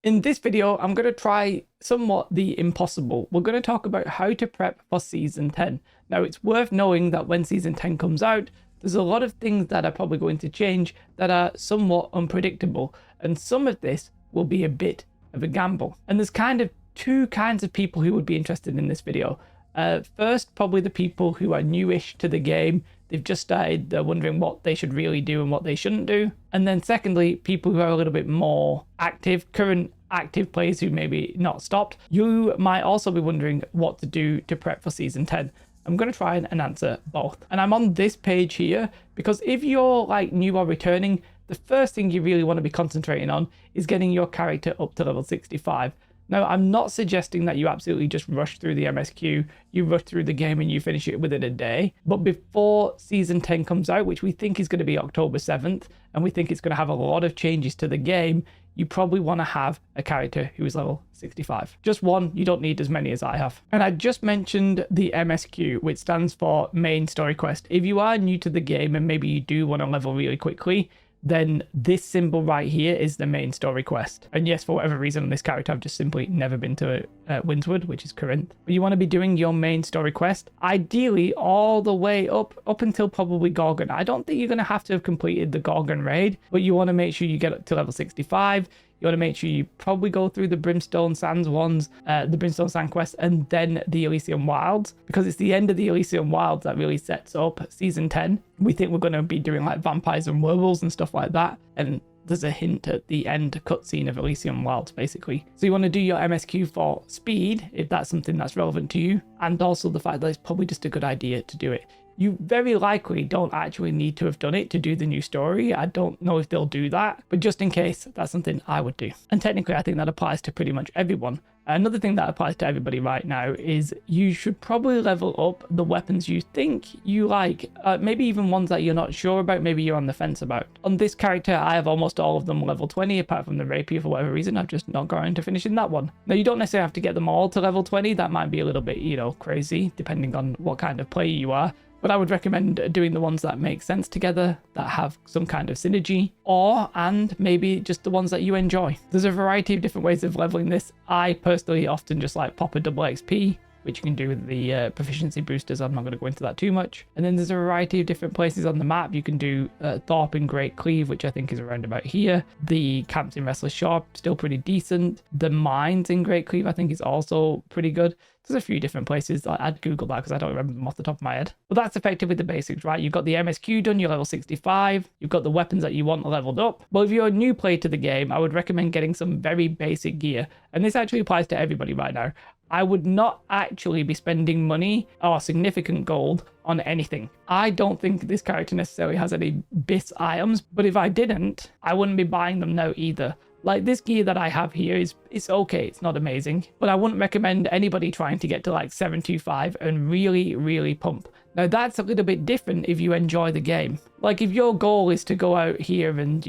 In this video, I'm going to try somewhat the impossible. We're going to talk about how to prep for Season 10. Now, it's worth knowing that when Season 10 comes out, there's a lot of things that are probably going to change that are somewhat unpredictable, and some of this will be a bit of a gamble. And there's kind of two kinds of people who would be interested in this video. First, probably the people who are newish to the game. They've just started, they're wondering what they should really do and what they shouldn't do. And then secondly, people who are a little bit more active, current active players who maybe not stopped. You might also be wondering what to do to prep for Season 10. I'm going to try and answer both. And I'm on this page here because if you're like new or returning, the first thing you really want to be concentrating on is getting your character up to level 65. Now, I'm not suggesting that you absolutely just rush through the MSQ, you rush through the game and you finish it within a day. But before Season 10 comes out, which we think is going to be October 7th, and we think it's going to have a lot of changes to the game, you probably want to have a character who is level 65. Just one, you don't need as many as I have. And I just mentioned the MSQ, which stands for Main Story Quest. If you are new to the game and maybe you do want to level really quickly, then this symbol right here is the main story quest. And yes, for whatever reason on this character, I've just simply never been to Windswood, which is Corinth. But you want to be doing your main story quest, ideally all the way up until probably Gorgon. I don't think you're going to have to have completed the Gorgon raid, but you want to make sure you get up to level 65. You want to make sure you probably go through the Brimstone Sands ones, the Brimstone Sand quest, and then the Elysian Wilds, because it's the end of the Elysian Wilds that really sets up Season 10. We think we're going to be doing like vampires and werewolves and stuff like that, and there's a hint at the end cutscene of Elysian Wilds, basically. So you want to do your MSQ for speed, if that's something that's relevant to you, and also the fact that it's probably just a good idea to do it. You very likely don't actually need to have done it to do the new story. I don't know if they'll do that, but just in case, that's something I would do. And technically, I think that applies to pretty much everyone. Another thing that applies to everybody right now is you should probably level up the weapons you think you like, maybe even ones that you're not sure about, maybe you're on the fence about. On this character, I have almost all of them level 20, apart from the rapier for whatever reason. I've just not got into finishing that one. Now, you don't necessarily have to get them all to level 20. That might be a little bit, crazy, depending on what kind of player you are. But I would recommend doing the ones that make sense together, that have some kind of synergy, and maybe just the ones that you enjoy. There's a variety of different ways of leveling this. I personally often just like pop a double XP, which you can do with the proficiency boosters. I'm not going to go into that too much. And then there's a variety of different places on the map. You can do Thorpe in Great Cleave, which I think is around about here. The camps in Restless Shore, still pretty decent. The mines in Great Cleave, I think, is also pretty good. There's a few different places. I'd Google that because I don't remember them off the top of my head. But that's effectively the basics, right? You've got the MSQ done, you're level 65. You've got the weapons that you want leveled up. Well, if you're a new player to the game, I would recommend getting some very basic gear. And this actually applies to everybody right now. I would not actually be spending money or significant gold on anything. I don't think this character necessarily has any BIS items, but if I didn't, I wouldn't be buying them now either. Like this gear that I have here it's okay, it's not amazing, but I wouldn't recommend anybody trying to get to like 725 and really pump. Now that's a little bit different if you enjoy the game. Like if your goal is to go out here and,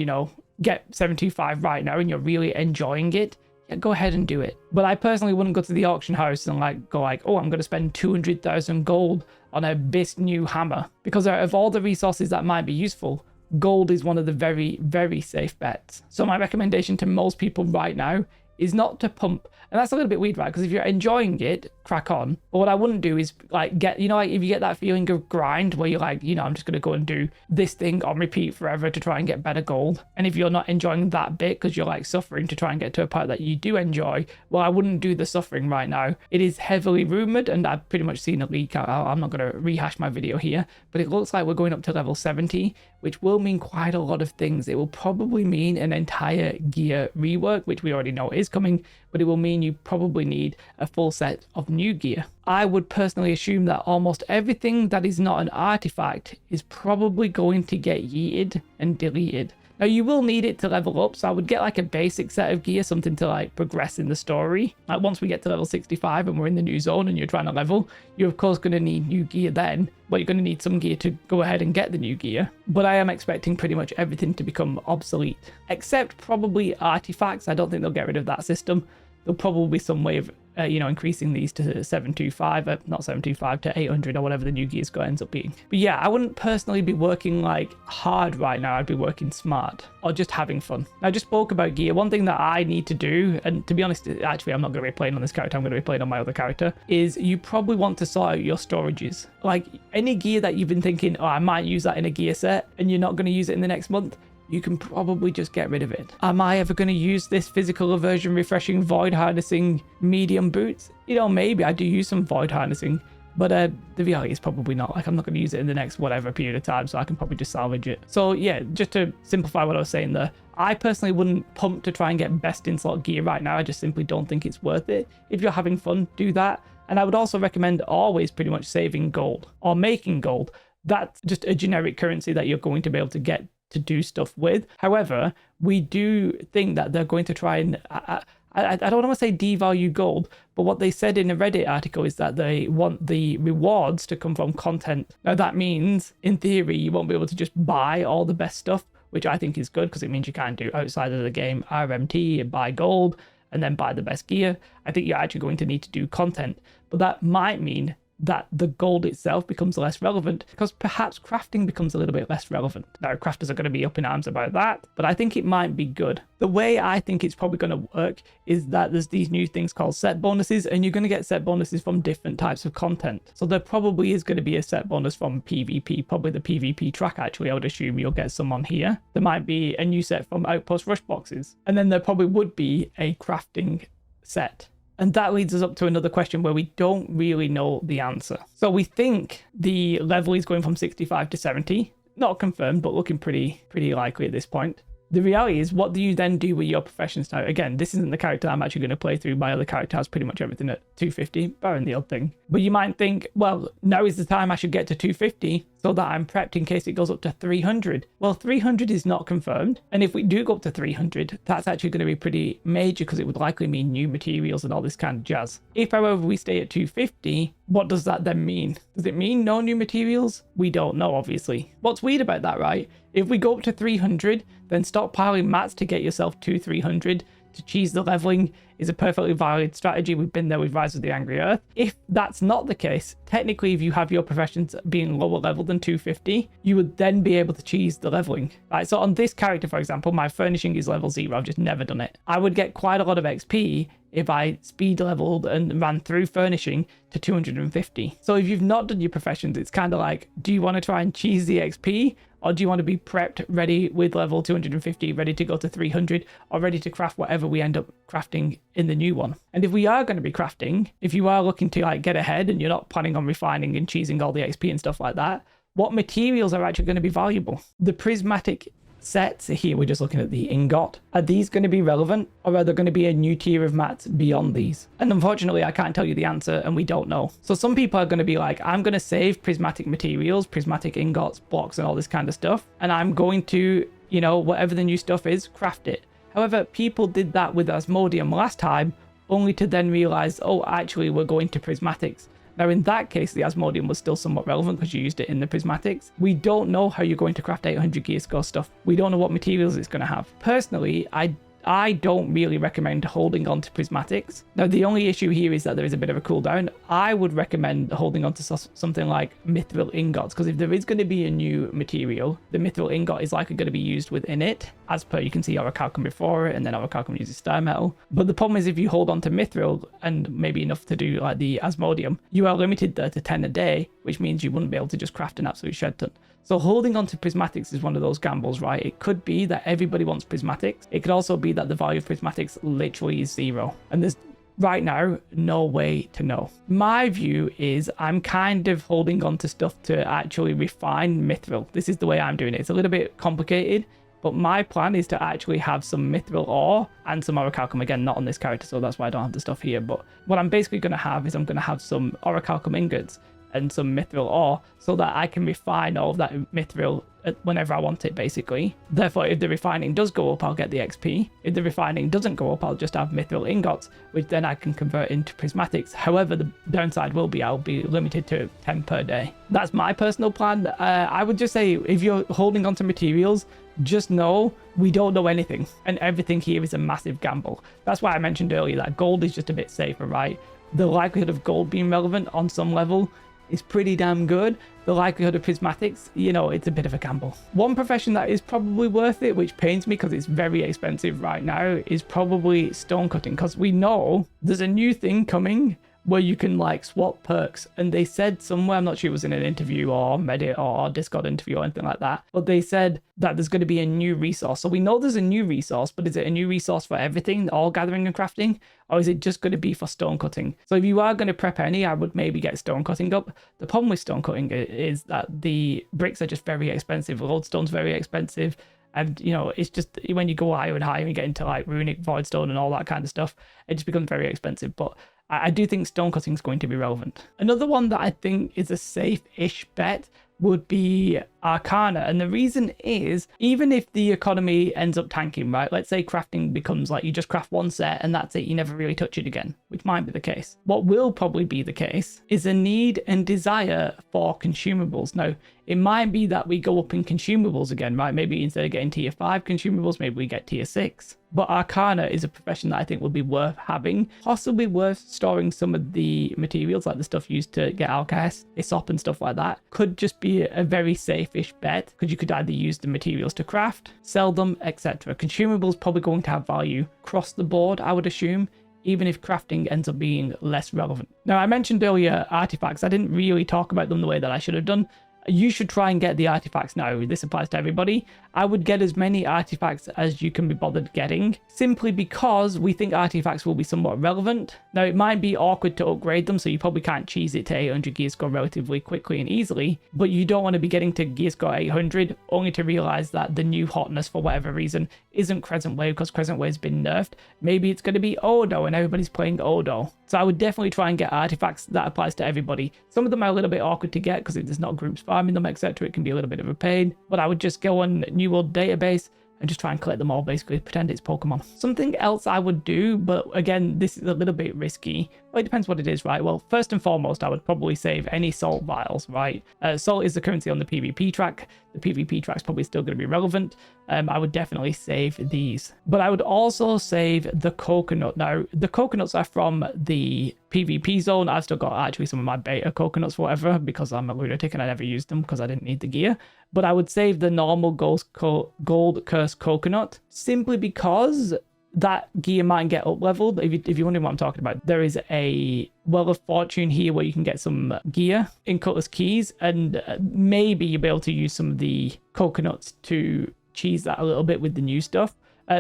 get 725 right now and you're really enjoying it, yeah, go ahead and do it. But I personally wouldn't go to the auction house and go oh, I'm going to spend 200,000 gold on a BIS new hammer, because out of all the resources that might be useful, gold is one of the very safe bets. So my recommendation to most people right now is not to pump. And that's a little bit weird, right? Because if you're enjoying it, crack on. But what I wouldn't do is get, if you get that feeling of grind where you're like, I'm just going to go and do this thing on repeat forever to try and get better gold. And if you're not enjoying that bit because you're like suffering to try and get to a part that you do enjoy, well, I wouldn't do the suffering right now. It is heavily rumored, and I've pretty much seen a leak. I'm not going to rehash my video here, but it looks like we're going up to level 70, which will mean quite a lot of things. It will probably mean an entire gear rework, which we already know is coming, but it will mean you probably need a full set of new gear. I would personally assume that almost everything that is not an artifact is probably going to get yeeted and deleted. Now, you will need it to level up, so I would get like a basic set of gear, something to progress in the story. Like once we get to level 65 and we're in the new zone and you're trying to level, you're of course going to need new gear then. Well, you're going to need some gear to go ahead and get the new gear. But I am expecting pretty much everything to become obsolete, except probably artifacts. I don't think they'll get rid of that system. There'll probably be some way of increasing these to 725, not 725, to 800 or whatever the new gear score ends up being. But yeah, I wouldn't personally be working like hard right now. I'd be working smart or just having fun. I just spoke about gear. One thing that I need to do, and to be honest, actually, I'm not going to be playing on this character. I'm going to be playing on my other character, is you probably want to sort out your storages. Like any gear that you've been thinking, oh, I might use that in a gear set, and you're not going to use it in the next month, you can probably just get rid of it. Am I ever going to use this physical aversion refreshing void harnessing medium boots? Maybe I do use some void harnessing, but the reality is probably not. Like, I'm not going to use it in the next whatever period of time, so I can probably just salvage it. So yeah, just to simplify what I was saying there, I personally wouldn't pump to try and get best in slot gear right now. I just simply don't think it's worth it. If you're having fun, do that. And I would also recommend always pretty much saving gold or making gold. That's just a generic currency that you're going to be able to get to do stuff with. However, we do think that they're going to try and I don't want to say devalue gold, but what they said in a Reddit article is that they want the rewards to come from content. Now that means, in theory, you won't be able to just buy all the best stuff, which I think is good because it means you can't do outside of the game RMT and buy gold and then buy the best gear. I think you're actually going to need to do content, but that might mean that the gold itself becomes less relevant because perhaps crafting becomes a little bit less relevant. Now, crafters are going to be up in arms about that, but I think it might be good. The way I think it's probably going to work is that there's these new things called set bonuses, and you're going to get set bonuses from different types of content. So there probably is going to be a set bonus from PvP, probably the PvP track actually. I would assume you'll get some on here. There might be a new set from Outpost Rush boxes, and then there probably would be a crafting set. And that leads us up to another question where we don't really know the answer. So we think the level is going from 65 to 70. Not confirmed, but looking pretty likely at this point. The reality is, what do you then do with your professions now? Again, this isn't the character I'm actually going to play through. My other character has pretty much everything at 250, barring the odd thing. But you might think, well, now is the time I should get to 250 so that I'm prepped in case it goes up to 300. Well, 300 is not confirmed. And if we do go up to 300, that's actually going to be pretty major because it would likely mean new materials and all this kind of jazz. If, however, we stay at 250, what does that then mean? Does it mean no new materials? We don't know, obviously. What's weird about that, right? If we go up to 300, then stockpiling mats to get yourself to 300 to cheese the leveling is a perfectly valid strategy. We've been there with Rise of the Angry Earth. If that's not the case, technically if you have your professions being lower level than 250, you would then be able to cheese the leveling. Right, so on this character, for example, my furnishing is level 0. I've just never done it. I would get quite a lot of XP if I speed leveled and ran through furnishing to 250. So if you've not done your professions, it's kind of like, do you want to try and cheese the XP? Or do you want to be prepped, ready with level 250, ready to go to 300, or ready to craft whatever we end up crafting in the new one? And if we are going to be crafting, if you are looking to like get ahead and you're not planning on refining and cheesing all the XP and stuff like that, what materials are actually going to be valuable? The prismatic sets here, we're just looking at the ingot. Are these going to be relevant, or are there going to be a new tier of mats beyond these? And unfortunately, I can't tell you the answer, and we don't know. So some people are going to be like, I'm going to save prismatic materials, prismatic ingots, blocks, and all this kind of stuff, and I'm going to, whatever the new stuff is, craft it. However, people did that with Asmodeum last time, only to then realize, oh, actually, we're going to prismatics. Now, in that case, the Asmodeum was still somewhat relevant because you used it in the prismatics. We don't know how you're going to craft 800 gear score stuff. We don't know what materials it's going to have. Personally, I don't really recommend holding on to prismatics. Now, the only issue here is that there is a bit of a cooldown. I would recommend holding on to something like mithril ingots, because if there is going to be a new material, the mithril ingot is likely going to be used within it, as per you can see Orichalcum before it, and then Orichalcum uses star metal. But the problem is, if you hold on to mithril and maybe enough to do like the Asmodeum, you are limited there to 10 a day, which means you wouldn't be able to just craft an absolute shed ton. So holding on to prismatics is one of those gambles, right? It could be that everybody wants prismatics. It could also be that the value of prismatics literally is 0. And there's right now no way to know. My view is I'm kind of holding on to stuff to actually refine mithril. This is the way I'm doing it. It's a little bit complicated, but my plan is to actually have some mithril ore and some orichalcum. Again, not on this character, so that's why I don't have the stuff here. But what I'm basically going to have is I'm going to have some orichalcum ingots, and some mithril ore so that I can refine all of that mithril whenever I want it, basically. Therefore, if the refining does go up, I'll get the XP. If the refining doesn't go up, I'll just have mithril ingots, which then I can convert into prismatics. However, the downside will be I'll be limited to 10 per day. That's my personal plan. I would just say, if you're holding onto materials, just know we don't know anything, and everything here is a massive gamble. That's why I mentioned earlier that gold is just a bit safer, right? The likelihood of gold being relevant on some level is pretty damn good. The likelihood of prismatics, you know, it's a bit of a gamble. One profession that is probably worth it, which pains me because it's very expensive right now, is probably stone cutting, because we know there's a new thing coming where you can like swap perks, and they said somewhere, I'm not sure it was in an interview or Reddit or Discord interview or anything like that, but they said that there's going to be a new resource. So we know there's a new resource, but is it a new resource for everything, all gathering and crafting, or is it just going to be for stone cutting? So if you are going to prep any, I would maybe get stone cutting up. The problem with stone cutting is that the bricks are just very expensive. Lodestone's very expensive. And, you know, it's just when you go higher and higher and you get into like runic voidstone and all that kind of stuff, it just becomes very expensive. But I do think stone cutting is going to be relevant. Another one that I think is a safe-ish bet would be Arcana. And the reason is, even if the economy ends up tanking, right? Let's say crafting becomes like you just craft one set and that's it, you never really touch it again, which might be the case. What will probably be the case is a need and desire for consumables. Now, it might be that we go up in consumables again, right? Maybe instead of getting tier 5 consumables, maybe we get tier 6. But Arcana is a profession that I think would be worth having, possibly worth storing some of the materials, like the stuff used to get Alkahest, Aesop and stuff like that. Could just be a very safe-ish bet, because you could either use the materials to craft, sell them, etc. Consumables probably going to have value across the board, I would assume, even if crafting ends up being less relevant. Now, I mentioned earlier artifacts. I didn't really talk about them the way that I should have done. You should try and get the artifacts now. This applies to everybody. I would get as many artifacts as you can be bothered getting, simply because we think artifacts will be somewhat relevant. Now, it might be awkward to upgrade them, so you probably can't cheese it to 800 gear score relatively quickly and easily, but you don't want to be getting to gear score 800 only to realize that the new hotness, for whatever reason, isn't Crescent Wave, because Crescent Wave's been nerfed. Maybe it's going to be Odo and everybody's playing Odo. So I would definitely try and get artifacts. That applies to everybody. Some of them are a little bit awkward to get because if there's not groups farming them, etc., it can be a little bit of a pain. But I would just go on New World database and just try and collect them all, basically pretend it's Pokemon. Something else I would do, but again, this is a little bit risky. Well, it depends what it is, right? Well, first and foremost, I would probably save any salt vials, right? Salt is the currency on the PvP track. The PvP track's probably still going to be relevant. I would definitely save these. But I would also save the coconut. Now, the coconuts are from the PvP zone. I've still got actually some of my beta coconuts, whatever, because I'm a lunatic and I never used them because I didn't need the gear. But I would save the normal gold curse coconut simply because that gear might get up leveled. If you're wondering what I'm talking about, there is a Well of Fortune here where you can get some gear in Cutlass Keys, and maybe you'll be able to use some of the coconuts to cheese that a little bit with the new stuff.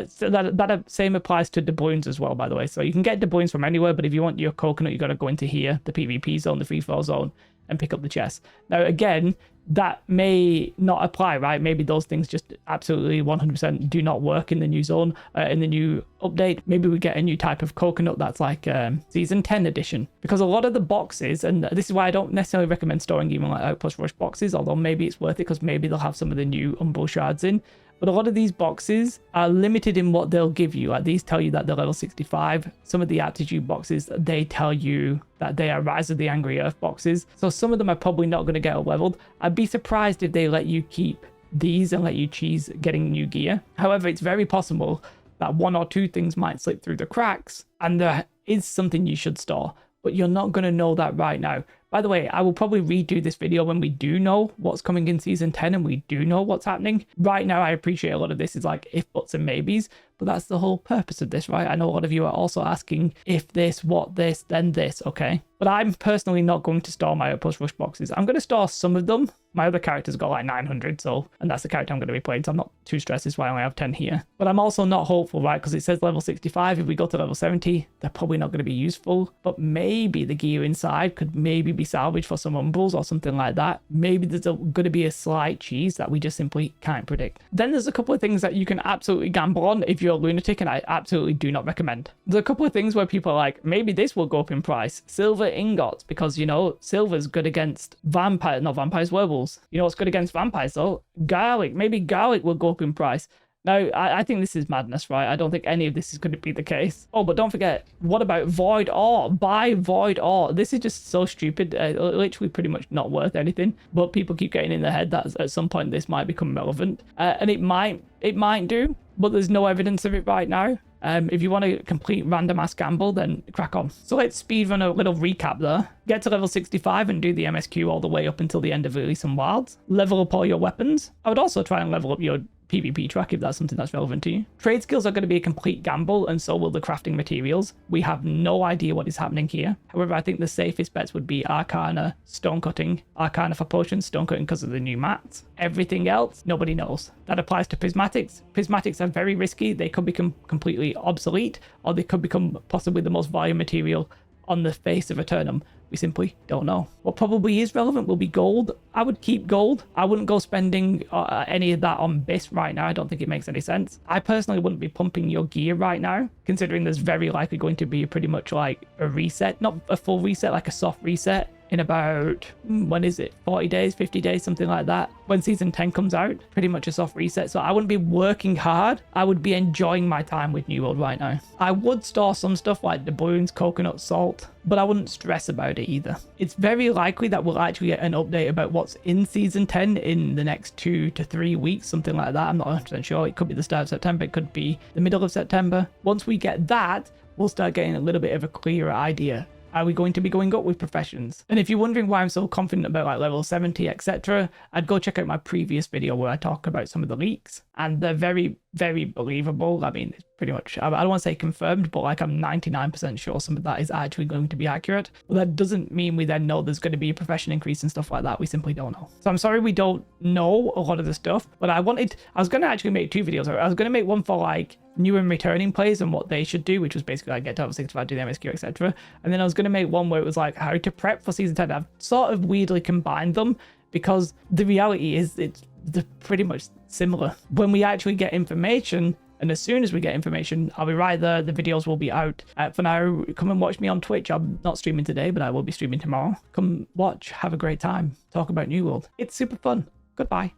So that same applies to doubloons as well, by the way. So you can get doubloons from anywhere, but if you want your coconut, you got to go into here, the PvP zone, the free fall zone, and pick up the chest. Now, again, that may not apply, right? Maybe those things just absolutely 100% do not work in the new zone, in the new update. Maybe we get a new type of coconut that's like Season 10 edition. Because a lot of the boxes, and this is why I don't necessarily recommend storing even like Outpost Rush boxes, although maybe it's worth it because maybe they'll have some of the new Umbral Shards in. But a lot of these boxes are limited in what they'll give you. Like these tell you that they're level 65. Some of the aptitude boxes, they tell you that they are Rise of the Angry Earth boxes. So some of them are probably not going to get up leveled. I'd be surprised if they let you keep these and let you cheese getting new gear. However, it's very possible that one or two things might slip through the cracks and there is something you should store, but you're not going to know that right now. By the way, I will probably redo this video when we do know what's coming in Season 10 and we do know what's happening. Right now, I appreciate a lot of this is like if, buts, and maybes, but that's the whole purpose of this, right? I know a lot of you are also asking if this, what this, then this, okay? But I'm personally not going to store my Outpost Rush boxes. I'm going to store some of them. My other character's got like 900, and that's the character I'm going to be playing, so I'm not too stressed. That's why I only have 10 here. But I'm also not hopeful, right? Because it says level 65. If we go to level 70, they're probably not going to be useful. But maybe the gear inside could maybe be salvaged for some umbrals or something like that. Maybe there's going to be a slight cheese that we just simply can't predict. Then there's a couple of things that you can absolutely gamble on if you're you're a lunatic, and I absolutely do not recommend. There's a couple of things where people are like, maybe this will go up in price. Silver ingots, because, you know, silver's good against werewolves. You know what's good against vampires, though? Garlic. Maybe garlic will go up in price. Now, I think this is madness, right? I don't think any of this is going to be the case. Oh, but don't forget, what about void ore? Buy void ore. This is just so stupid. Literally pretty much not worth anything. But people keep getting in their head that at some point this might become relevant. And it might do, but there's no evidence of it right now. If you want a complete random ass gamble, then crack on. So let's speedrun a little recap there. Get to level 65 and do the MSQ all the way up until the end of Release and Wilds. Level up all your weapons. I would also try and level up your PvP track if that's something that's relevant to you. Trade skills are going to be a complete gamble, and so will the crafting materials. We have no idea what is happening here. However, I think the safest bets would be Arcana, Stonecutting, Arcana for potions, Stonecutting because of the new mats. Everything else, nobody knows. That applies to Prismatics. Prismatics are very risky. They could become completely obsolete, or they could become possibly the most valuable material on the face of Eternum. We simply don't know. What probably is relevant will be gold. I would keep gold. I wouldn't go spending any of that on BIS right now. I don't think it makes any sense. I personally wouldn't be pumping your gear right now, considering there's very likely going to be pretty much like a reset, not a full reset, like a soft reset in about, when is it? 40 days, 50 days, something like that. When Season 10 comes out, pretty much a soft reset. So I wouldn't be working hard. I would be enjoying my time with New World right now. I would store some stuff like doubloons, coconut salt, but I wouldn't stress about it either. It's very likely that we'll actually get an update about what's in Season 10 in the next 2 to 3 weeks, something like that. I'm not 100% sure. It could be the start of September. It could be the middle of September. Once we get that, we'll start getting a little bit of a clearer idea. Are we going to be going up with professions? And if you're wondering why I'm so confident about like level 70, etc., I'd go check out my previous video where I talk about some of the leaks, and they're very, very believable. I mean, it's pretty much, I don't want to say confirmed, but like I'm 99% sure some of that is actually going to be accurate. But that doesn't mean we then know there's going to be a profession increase and stuff like that. We simply don't know. So I'm sorry we don't know a lot of the stuff, but I was going to actually make 2 videos. I was going to make one for like new and returning players and what they should do, which was basically like get to level 65, do the MSQ, etc. And then I was going to make one where it was like how to prep for Season 10. I've sort of weirdly combined them because the reality is they're pretty much similar. When we actually get information, and as soon as we get information, I'll be right there. The videos will be out. For now, come and watch me on Twitch. I'm not streaming today, but I will be streaming tomorrow. Come watch, have a great time, talk about New World. It's super fun. Goodbye.